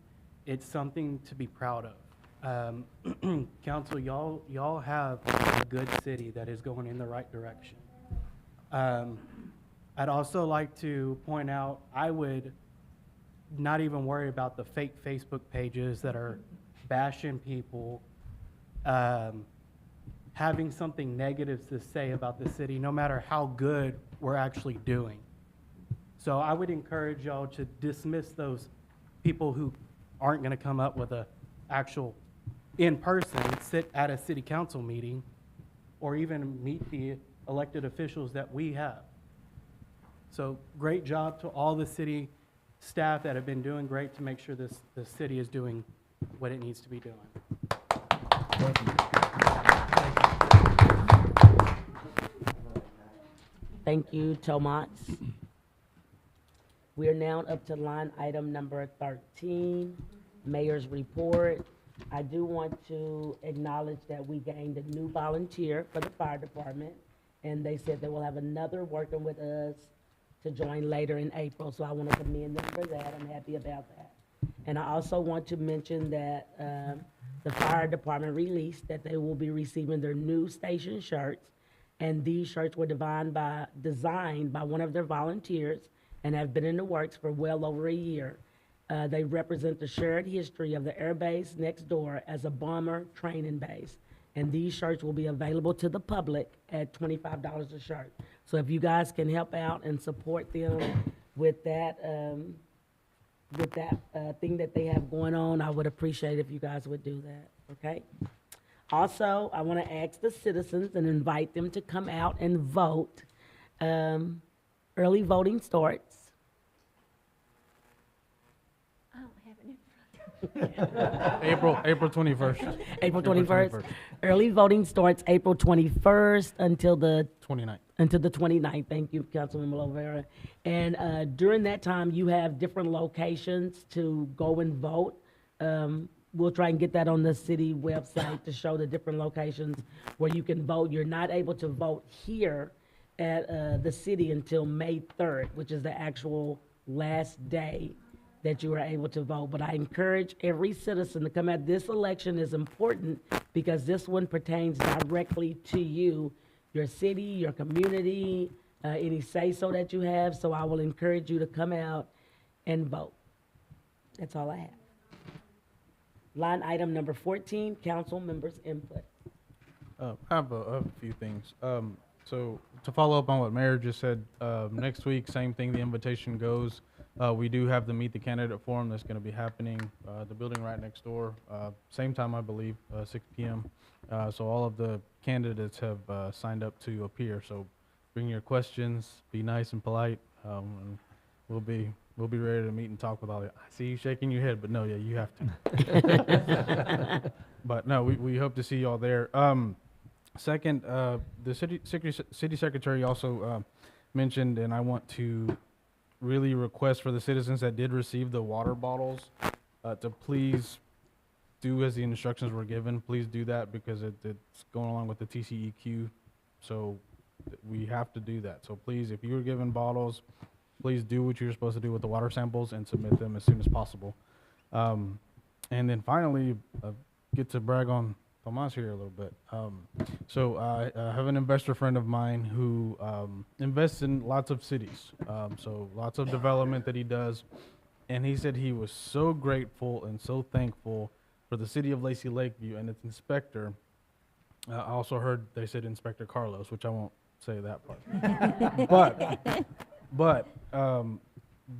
it's something to be proud of. Council, y'all have a good city that is going in the right direction. I'd also like to point out, I would not even worry about the fake Facebook pages that are bashing people, having something negative to say about the city, no matter how good we're actually doing. So I would encourage y'all to dismiss those people who aren't going to come up with a actual in person, sit at a city council meeting, or even meet the elected officials that we have. So great job to all the city staff that have been doing great to make sure the city is doing what it needs to be doing. Thank you, Tomas. We are now up to line item number 13, Mayor's Report. I do want to acknowledge that we gained a new volunteer for the fire department, and they said they will have another working with us to join later in April, so I want to commend them for that. I'm happy about that. And I also want to mention that the fire department released that they will be receiving their new station shirts, and these shirts were designed by one of their volunteers and have been in the works for well over a year. They represent the shared history of the air base next door as a bomber training base. And these shirts will be available to the public at $25 a shirt. So if you guys can help out and support them with that thing that they have going on, I would appreciate if you guys would do that, okay? Also, I want to ask the citizens and invite them to come out and vote. Early voting starts. I don't have it in front of me. April 21st. April 21st. Early voting starts April 21st until the 29th. Until the 29th. Thank you, Councilman Lovera. And during that time, you have different locations to go and vote. We'll try and get that on the city website to show the different locations where you can vote. You're not able to vote here at the city until May 3rd, which is the actual last day that you are able to vote. But I encourage every citizen to come out. This election is important because this one pertains directly to you, your city, your community, any say-so that you have. So I will encourage you to come out and vote. That's all I have. Line item number 14, council members' input. I have a few things. So to follow up on what Mayor just said, next week, same thing, the invitation goes. We do have the Meet the Candidate Forum that's going to be happening, the building right next door, same time, I believe, 6 p.m. So all of the candidates have signed up to appear. So bring your questions, be nice and polite, and we'll be ready to meet and talk with all of you. I see you shaking your head, but no, yeah, you have to. But no, we hope to see y'all there. Second, the city secretary also mentioned, and I want to really request for the citizens that did receive the water bottles to please do as the instructions were given. Please do that because it's going along with the TCEQ. So we have to do that. So please, if you were given bottles, please do what you're supposed to do with the water samples and submit them as soon as possible. And then finally, get to brag on Tomas here a little bit. So I have an investor friend of mine who invests in lots of cities, so lots of development that he does. And he said he was so grateful and so thankful for the city of Lacy Lakeview and its inspector. I also heard they said Inspector Carlos, which I won't say that part. But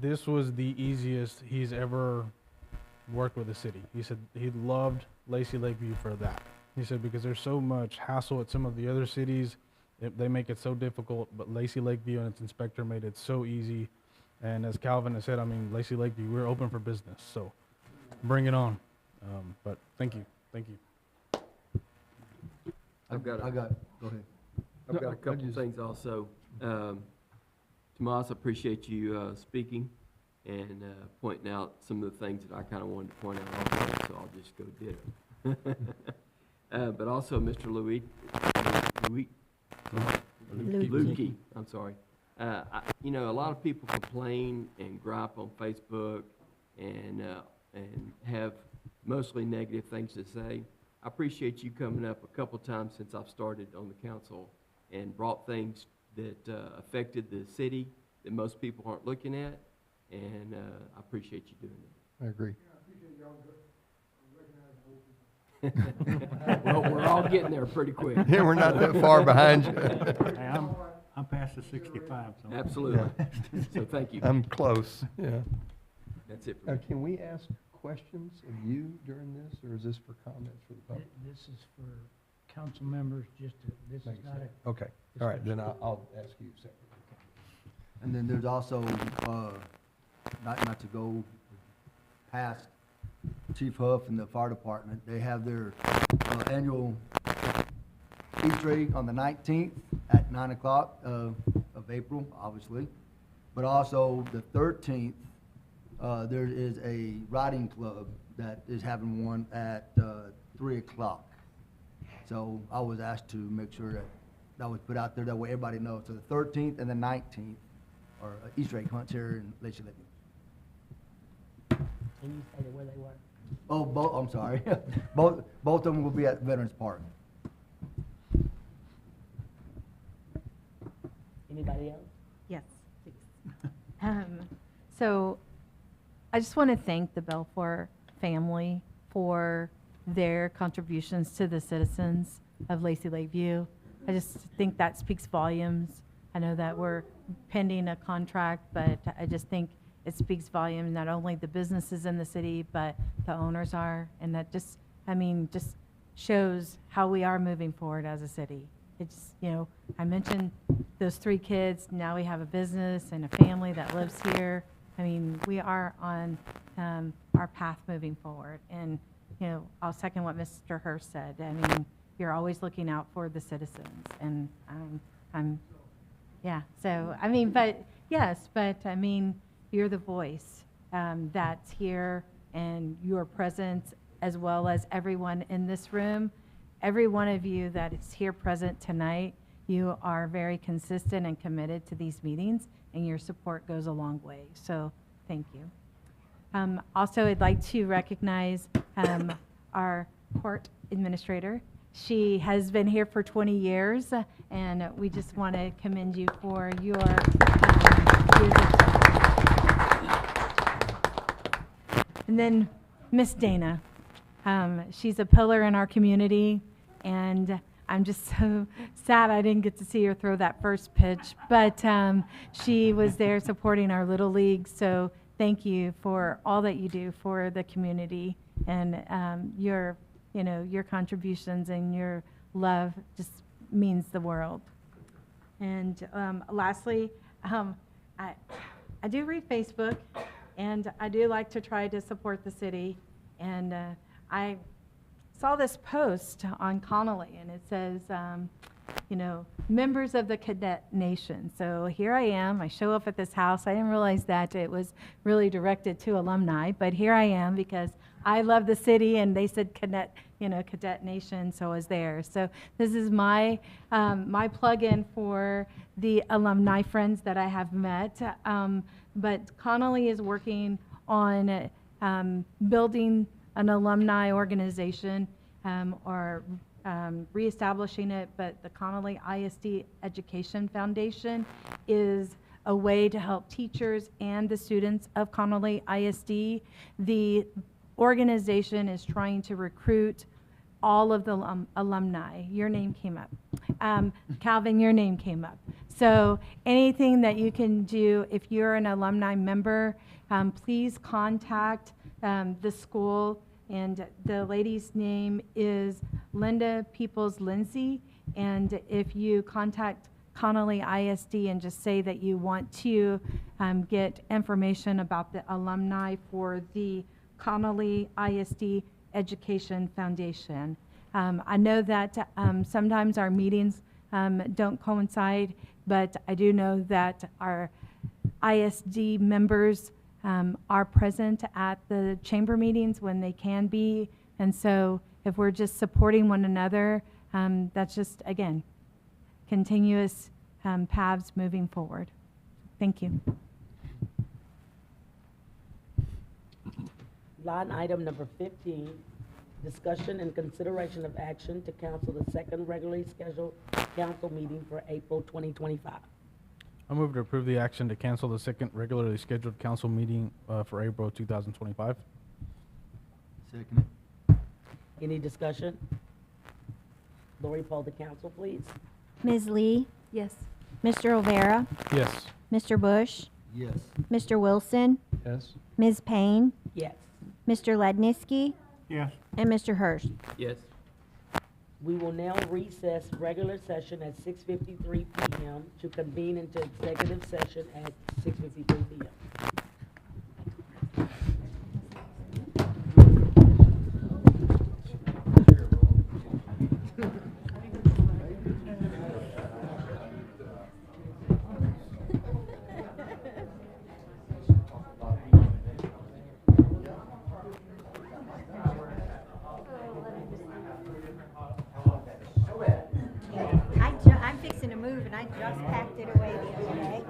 this was the easiest he's ever worked with a city. He said he loved Lacy Lakeview for that. He said because there's so much hassle at some of the other cities, they make it so difficult, but Lacy Lakeview and its inspector made it so easy. And as Calvin has said, I mean, Lacy Lakeview, we're open for business, so bring it on. But thank you. Go ahead. I've got a couple of things also. Tomas, I appreciate you speaking and pointing out some of the things that I kind of wanted to point out also, so I'll just go ditto. But also, Mr. Lukey, I'm sorry. You know, a lot of people complain and gripe on Facebook and have mostly negative things to say. I appreciate you coming up a couple times since I've started on the council and brought things that affected the city that most people aren't looking at. and I appreciate you doing that. I agree. Well, we're all getting there pretty quick. Yeah, we're not that far behind you. Hey, I'm past the 65, so. Absolutely. So thank you. I'm close, yeah. That's it for me. Can we ask questions of you during this, or is this for comments for the public? This is for council members, just to, this is not a. Okay, all right, then I'll ask you separately. And then there's also, not to go past Chief Huff and the fire department, they have their annual Easter egg on the 19th at 9 o'clock of April, obviously. But also the 13th, there is a riding club that is having one at 3 o'clock. So I was asked to make sure that that was put out there, that way everybody knows. So the 13th and the 19th are Easter egg hunts here in Lacy Lakeview. Can you say where they were? Oh, I'm sorry. Both of them will be at Veterans Park. Anybody else? Yes. So I just want to thank the Belfour family for their contributions to the citizens of Lacy Lakeview. I just think that speaks volumes. I know that we're pending a contract, but I just think it speaks volumes, not only the businesses in the city, but the owners are. And that just, just shows how we are moving forward as a city. It's, I mentioned those 3 kids. Now we have a business and a family that lives here. We are on our path moving forward. And, I'll second what Mr. Hurst said. You're always looking out for the citizens. And you're the voice that's here, and your presence, as well as everyone in this room. Every one of you that is here present tonight, you are very consistent and committed to these meetings, and your support goes a long way. So thank you. Also, I'd like to recognize our court administrator. She has been here for 20 years, and we just want to commend you for your years of. And then Miss Dana. She's a pillar in our community, and I'm just so sad I didn't get to see her throw that first pitch, but she was there supporting our Little League, so thank you for all that you do for the community, and your contributions and your love just means the world. And lastly, I do read Facebook, and I do like to try to support the city, and I saw this post on Connolly, and it says, members of the Cadet Nation. So here I am. I show up at this house. I didn't realize that it was really directed to alumni, but here I am because I love the city, and they said Cadet Nation, so I was there. So this is my my plug-in for the alumni friends that I have met. But Connolly is working on building an alumni organization or reestablishing it, but the Connolly ISD Education Foundation is a way to help teachers and the students of Connolly ISD. The organization is trying to recruit all of the alumni. Your name came up. Calvin, your name came up. So anything that you can do, if you're an alumni member, please contact the school. And the lady's name is Linda Peoples-Lindsay. And if you contact Connolly ISD and just say that you want to get information about the alumni for the Connolly ISD Education Foundation. I know that sometimes our meetings don't coincide, but I do know that our ISD members are present at the chamber meetings when they can be. And so if we're just supporting one another, that's just, again, continuous paths moving forward. Thank you. Line item number 15, discussion and consideration of action to cancel the second regularly scheduled council meeting for April 2025. I move to approve the action to cancel the second regularly scheduled council meeting for April 2025. Second. Any discussion? Lori, poll the council, please. Ms. Lee, Yes. Mr. O'Vera, Yes. Mr. Bush, Yes. Mr. Wilson, Yes. Ms. Payne, Yes. Mr. Ledniski, Yes. and Mr. Hurst. Yes. We will now recess regular session at 6:53 PM to convene into executive session at 6:53 PM. I'm fixing to move and I just packed it away the other day.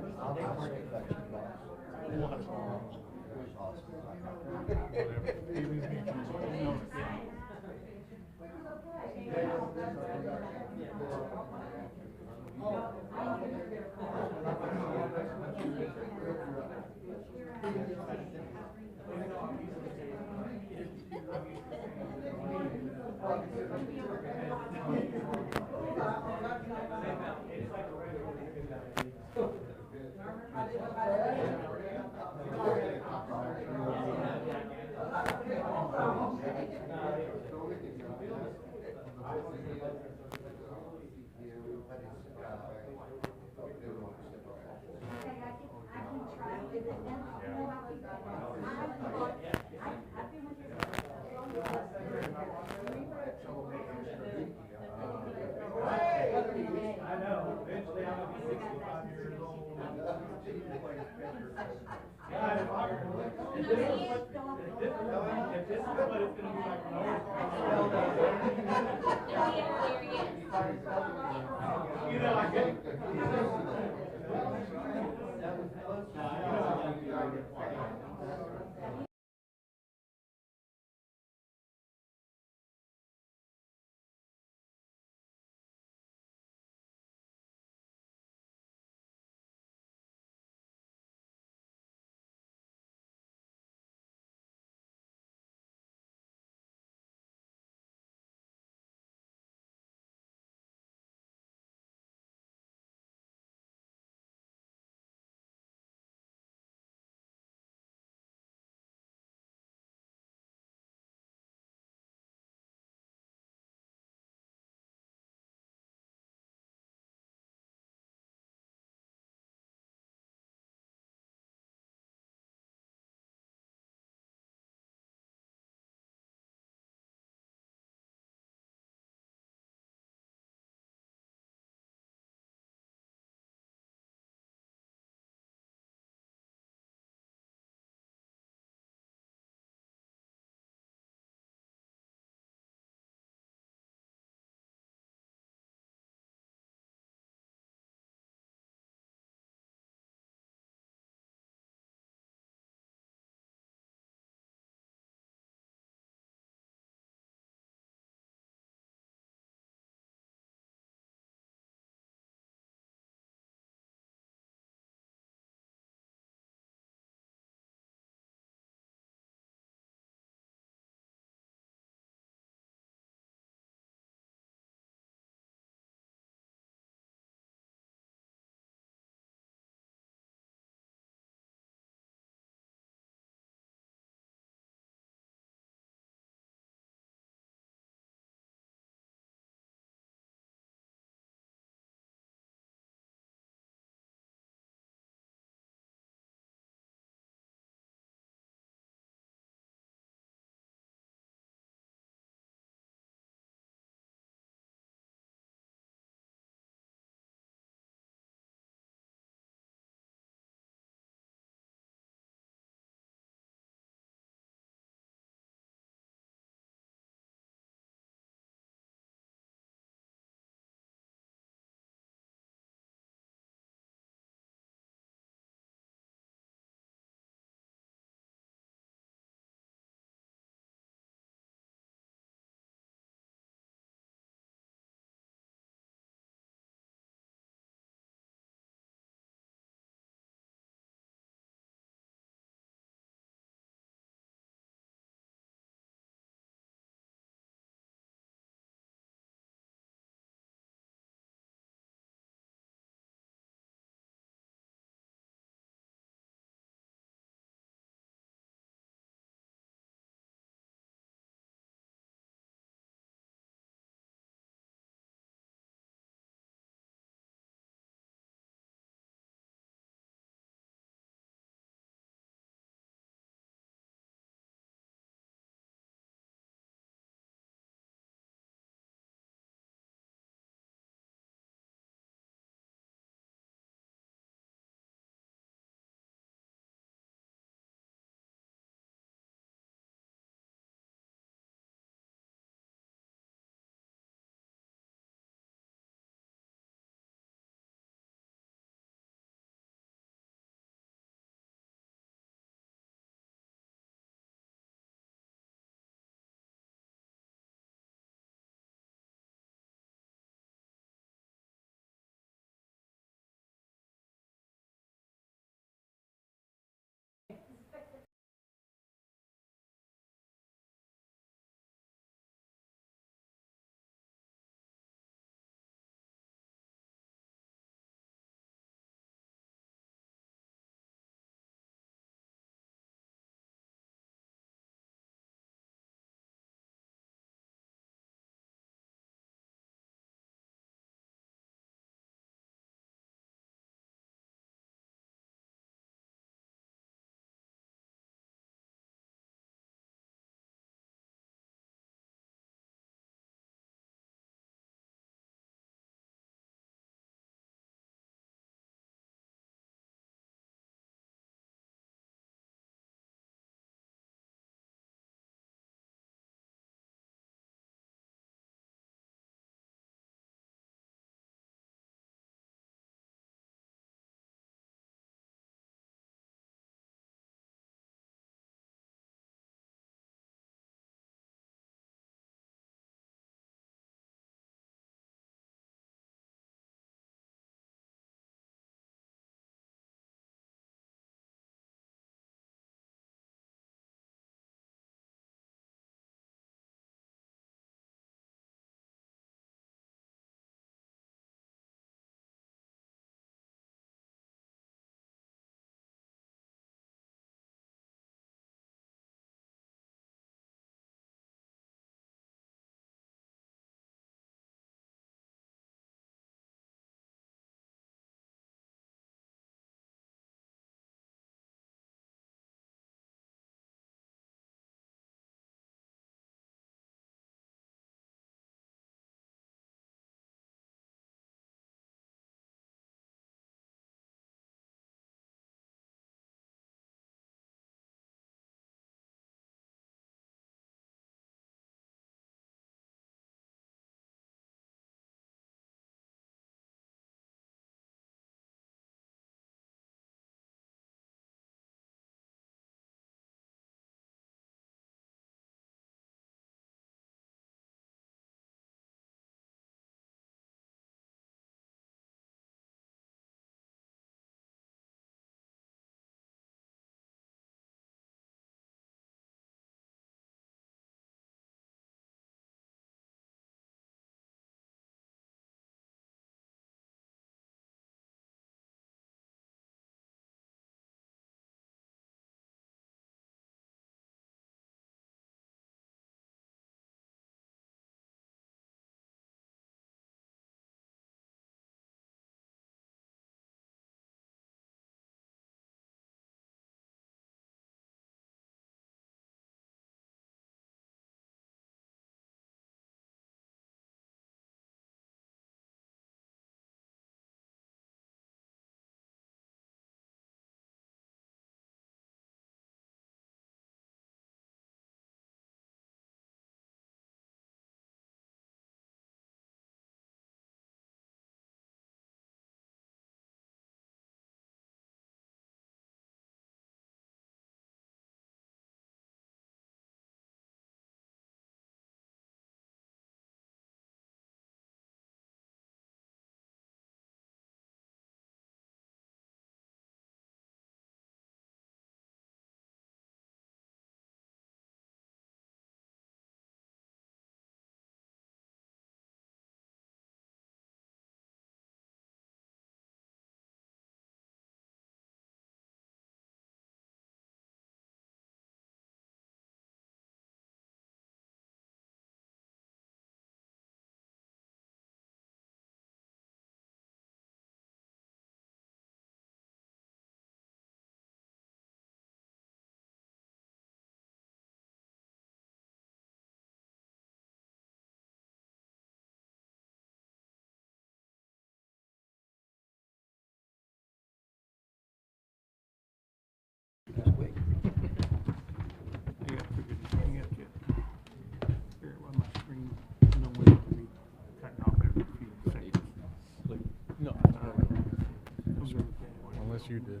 you did.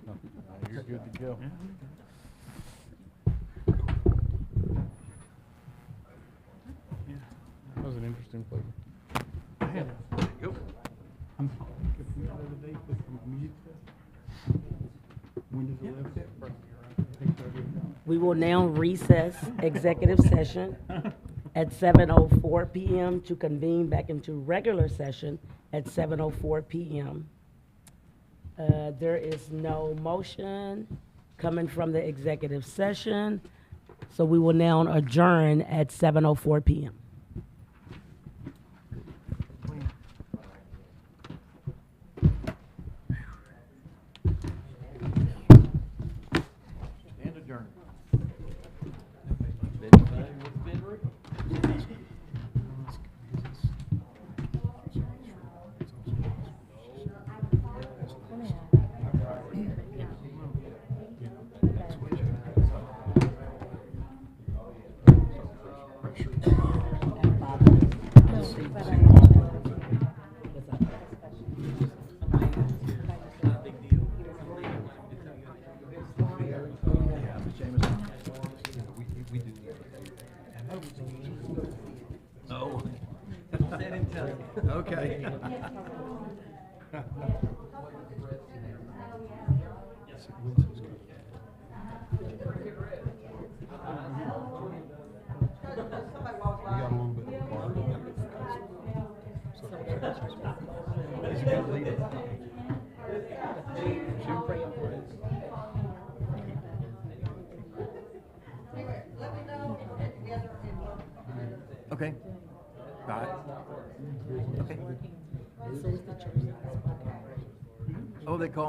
No, you're good to go. That was an interesting flavor. We will now recess executive session at 7:04 PM to convene back into regular session at 7:04 PM. There is no motion coming from the executive session, so we will now adjourn at 7:04 PM. And adjourned. Okay. We got a little bit of bar. He's a good leader. Okay. Got it. Okay. Oh, they call me.